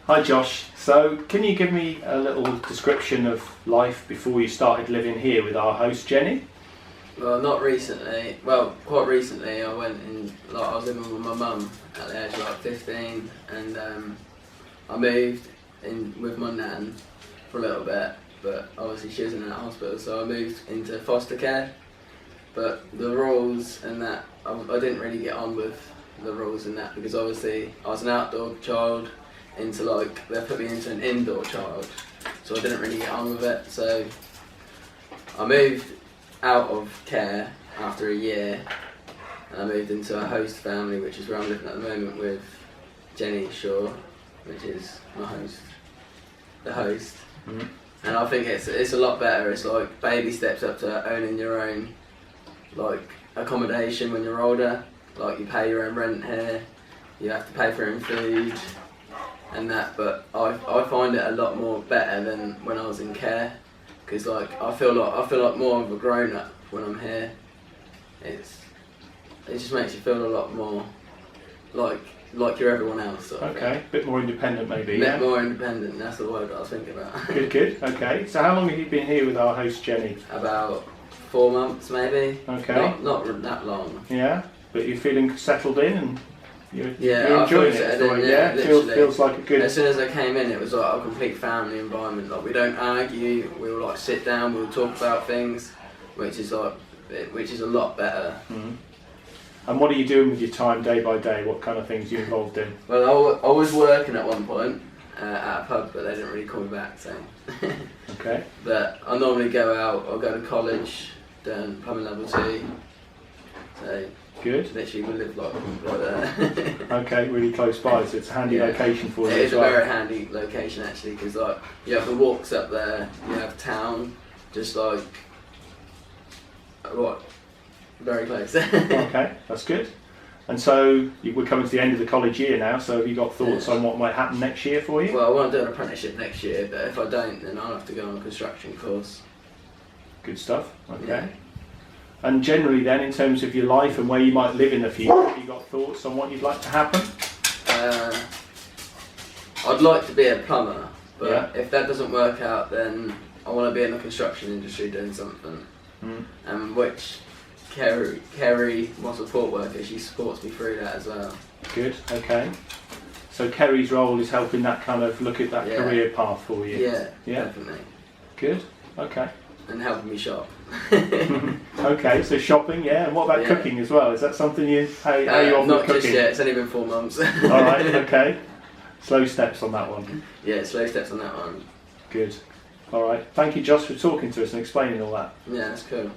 Hi Josh, so can you give me a little description of life before you started living here with our host Jenny? Well, not recently. Well, quite recently I went in, I was living with my mum at the age of 15, and I moved in with my nan for a little bit, but obviously she was in that hospital, so I moved into foster care. But the rules and that, I didn't really get on with the rules and that, because obviously I was an outdoor child they put me into an indoor child, so I didn't really get on with it. So I moved out of care after a year, and I moved into a host family, which is where I'm living at the moment with Jenny Shaw, which is my host, the host. Mm. And I think it's a lot better. It's like baby steps up to owning your own accommodation when you're older. Like, you pay your own rent here, you have to pay for your own food and that, but I find it a lot more better than when I was in care, because I feel like more of a grown up when I'm here. It just makes you feel a lot more like you're everyone else, sort of Okay, thing. a bit more independent maybe, A yeah? bit more independent, that's the word I was thinking about. Good, okay. So how long have you been here with our host Jenny? About 4 months maybe. Okay. Not that long. Yeah, but you're feeling settled in and you're I enjoying feel it? settled in, Yeah, literally. feels like a good... As soon as I came in, it was like a complete family environment. Like, we don't argue, we'll sit down, we'll talk about things, which is a lot better. Mm. And what are you doing with your time day by day? What kind of things are you involved in? Well, I was working at one point at a pub, but they didn't really call me back, so. Okay. But I normally go out, I'll go to college, done plumbing level 2, so. Good. Literally, we live right there. Okay, really close by, so it's a handy location for you It is as well. a very handy location actually, because you have the walks up there, you have town, just very close. Okay, that's good. And so we're coming to the end of the college year now, so have you got thoughts on what might happen next year for you? Well, I want to do an apprenticeship next year, but if I don't, then I'll have to go on a construction course. Good stuff, okay. Yeah. And generally then, in terms of your life and where you might live in the future, have you got thoughts on what you'd like to happen? I'd like to be a plumber, but Yeah. if that doesn't work out, then I want to be in the construction industry doing something. Mm. Which Kerry, my support worker, she supports me through that as well. Good, okay. So Kerry's role is helping that kind of look at that career path for you? Yeah, Yeah. definitely. Good, okay. And helping me shop. Okay, so shopping, yeah. And what about cooking as well? Is that something how are you on not with cooking? just yet, it's only been 4 months. Alright, okay. Slow steps on that one. Yeah, slow steps on that one. Good. Alright. Thank you, Josh, for talking to us and explaining all that. Yeah, that's cool.